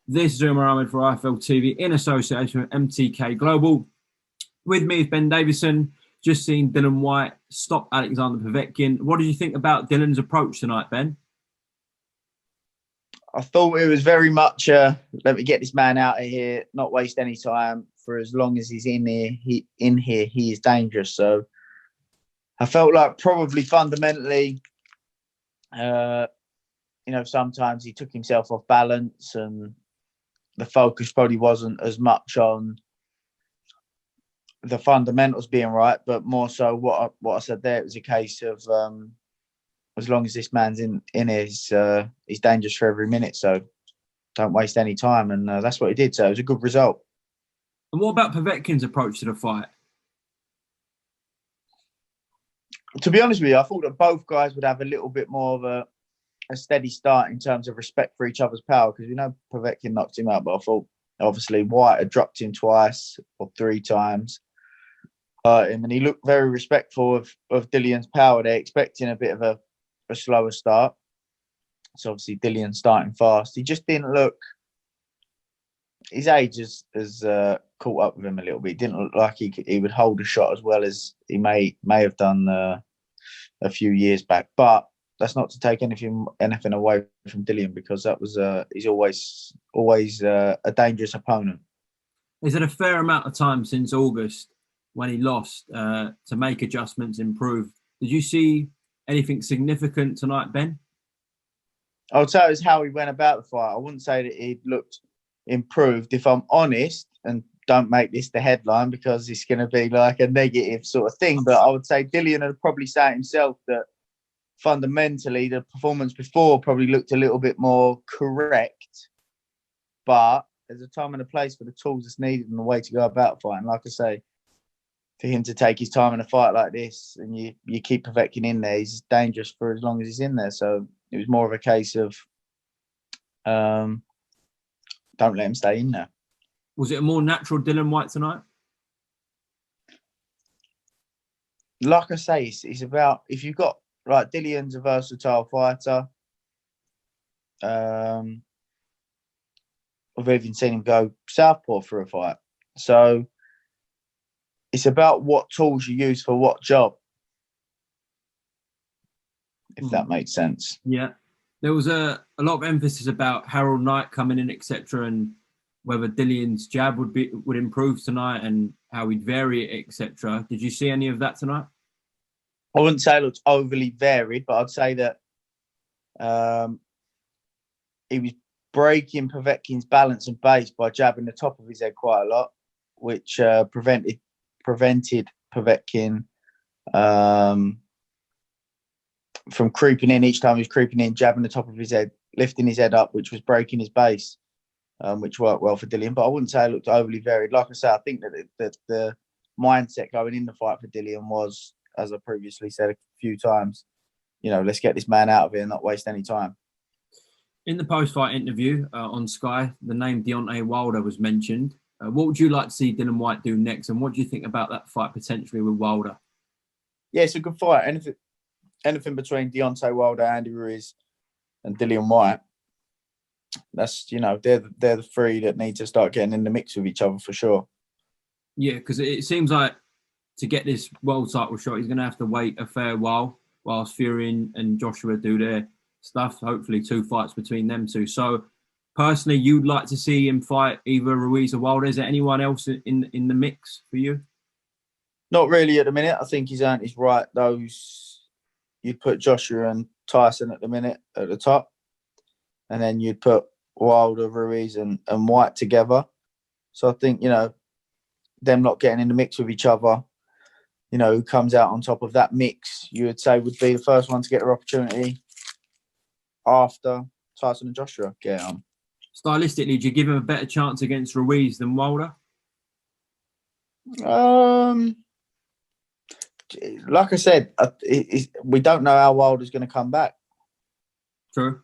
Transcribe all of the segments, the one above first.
This is Umar Ahmed for IFL TV in association with MTK Global. With me is Ben Davison. Just seen Dylan White stop Alexander Povetkin. What did you think about Dylan's approach tonight, Ben? I thought it was very much, let me get this man out of here, not waste any time. For as long as he's in here, he is dangerous. So I felt like probably fundamentally, sometimes he took himself off balance and the focus probably wasn't as much on the fundamentals being right, but more so what I said there. It was a case of as long as this man's in here, he's dangerous for every minute. So don't waste any time, and that's what he did. So it was a good result. And what about Povetkin's approach to the fight? To be honest with you, I thought that both guys would have a little bit more of a steady start in terms of respect for each other's power, because we know Povetkin knocked him out, but I thought obviously White had dropped him twice or three times. And he looked very respectful of Dillian's power. They're expecting a bit of a slower start. So obviously Dillian starting fast. He just didn't look, his age has caught up with him a little bit. It didn't look like he would hold a shot as well as he may have done a few years back. But that's not to take anything away from Dillian, because that was he's always a dangerous opponent. Is it a fair amount of time since August when he lost to make adjustments, improve? Did you see anything significant tonight, Ben? I would say it was how he went about the fight. I wouldn't say that he looked improved, if I'm honest, and don't make this the headline because it's going to be like a negative sort of thing. But I would say Dillian had probably said himself that fundamentally the performance before probably looked a little bit more correct. But there's a time and a place for the tools that's needed and the way to go about fighting. Like I say, for him to take his time in a fight like this and you keep Povetkin in there, he's dangerous for as long as he's in there. So it was more of a case of don't let him stay in there. Was it a more natural Dylan White tonight? Like I say, it's about, if you've got, like, Dillian's a versatile fighter. We've even seen him go southpaw for a fight. So it's about what tools you use for what job, if that makes sense. Yeah. There was a lot of emphasis about Harold Knight coming in, etc., and whether Dillian's jab would improve tonight and how he'd vary it, etc. Did you see any of that tonight? I wouldn't say it looked overly varied, but I'd say that he was breaking Povetkin's balance and base by jabbing the top of his head quite a lot, which prevented Povetkin from creeping in. Each time he was creeping in, jabbing the top of his head, lifting his head up, which was breaking his base, which worked well for Dillian. But I wouldn't say it looked overly varied. Like I say, I think that the mindset going in the fight for Dillian was, as I previously said a few times, let's get this man out of here and not waste any time. In the post-fight interview on Sky, the name Deontay Wilder was mentioned. What would you like to see Dylan White do next, and what do you think about that fight potentially with Wilder? Yeah, it's a good fight. Anything between Deontay Wilder, Andy Ruiz, and Dylan White, that's, they're the three that need to start getting in the mix with each other for sure. Yeah, because it seems like to get this world title shot, he's going to have to wait a fair while whilst Fury and Joshua do their stuff. Hopefully 2 fights between them two. So personally, you'd like to see him fight either Ruiz or Wilder. Is there anyone else in the mix for you? Not really at the minute. I think he's earned his right. You'd put Joshua and Tyson at the minute at the top, and then you'd put Wilder, Ruiz, and White together. So I think, them not getting in the mix with each other, who comes out on top of that mix, you would say would be the first one to get their opportunity after Tyson and Joshua get on. Stylistically, do you give him a better chance against Ruiz than Wilder? Like I said, we don't know how Wilder's going to come back. True.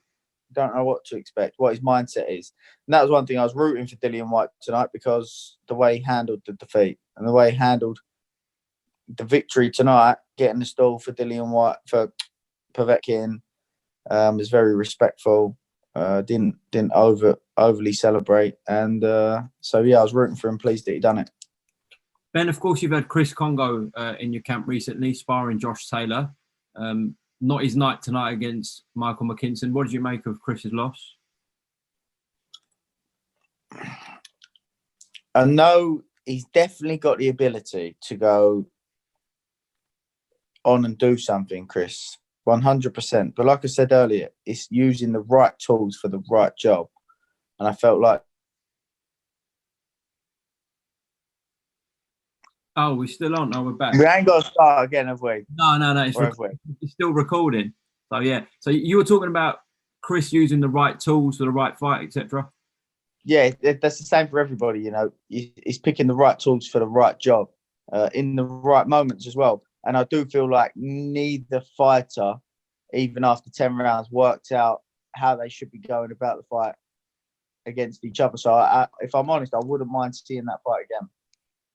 Don't know what to expect, what his mindset is. And that was one thing I was rooting for Dylan White tonight, because the way he handled the defeat and the way he handled the victory tonight, getting the stall for Dylan White, for Povetkin, was very respectful. Didn't overly celebrate, and so yeah, I was rooting for him. Pleased that he done it. Ben, of course, you've had Chris Congo in your camp recently, sparring Josh Taylor. Not his night tonight against Michael McKinson. What did you make of Chris's loss? I know he's definitely got the ability to go on and do something, Chris, 100%. But like I said earlier, it's using the right tools for the right job. And I felt like... Oh, we're still on. Oh, we're back. We ain't got to start again, have we? No. It's still recording. So, yeah. So you were talking about Chris using the right tools for the right fight, etc. Yeah, that's the same for everybody, you know. He's picking the right tools for the right job in the right moments as well. And I do feel like neither fighter, even after 10 rounds, worked out how they should be going about the fight against each other. So, if I'm honest, I wouldn't mind seeing that fight again.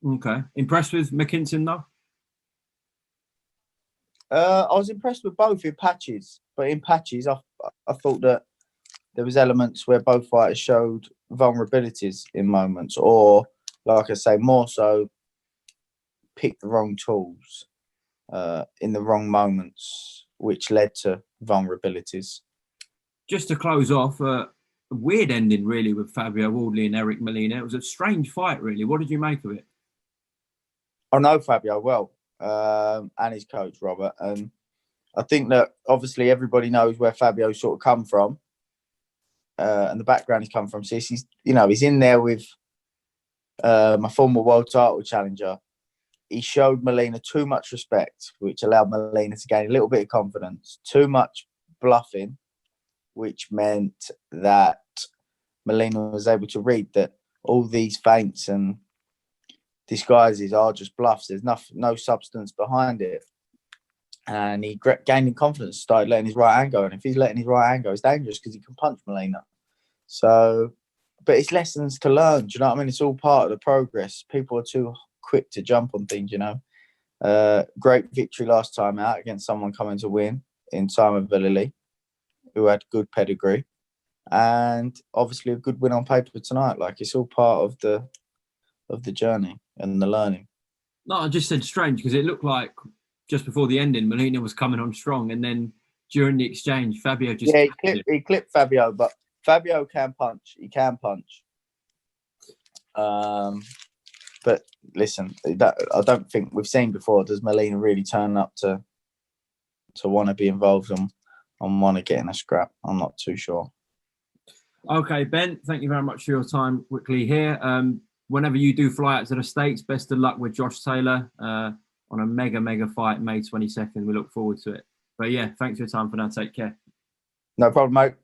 Okay. Impressed with McKinson, though? I was impressed with both in patches. But in patches, I thought that there was elements where both fighters showed vulnerabilities in moments, or, like I say, more so, picked the wrong tools in the wrong moments, which led to vulnerabilities. Just to close off, a weird ending, really, with Fabio Wardley and Eric Molina. It was a strange fight, really. What did you make of it? I know Fabio well, and his coach, Robert. And I think that, obviously, everybody knows where Fabio sort of come from. And the background he's come from. So he's in there with my former world title challenger. He showed Molina too much respect, which allowed Molina to gain a little bit of confidence. Too much bluffing, which meant that Molina was able to read that all these feints and disguises are just bluffs. There's no substance behind it. And he gained in confidence, started letting his right hand go. And if he's letting his right hand go, it's dangerous because he can punch Molina. So, but it's lessons to learn. Do you know what I mean? It's all part of the progress. People are too quick to jump on things, you know. Great victory last time out against someone coming to win in Simon Vallely, who had good pedigree. And obviously a good win on paper tonight. Like, it's all part of the journey and the learning. No, I just said strange because it looked like just before the ending, Molina was coming on strong, and then during the exchange, Fabio just... Yeah, he clipped Fabio, but Fabio can punch. He can punch. But listen, I don't think we've seen before. Does Molina really turn up to want to be involved and want to get in a scrap? I'm not too sure. Okay, Ben, thank you very much for your time quickly here. Whenever you do fly out to the States, best of luck with Josh Taylor on a mega fight May 22nd. We look forward to it. But yeah, thanks for your time for now. Take care. No problem, mate.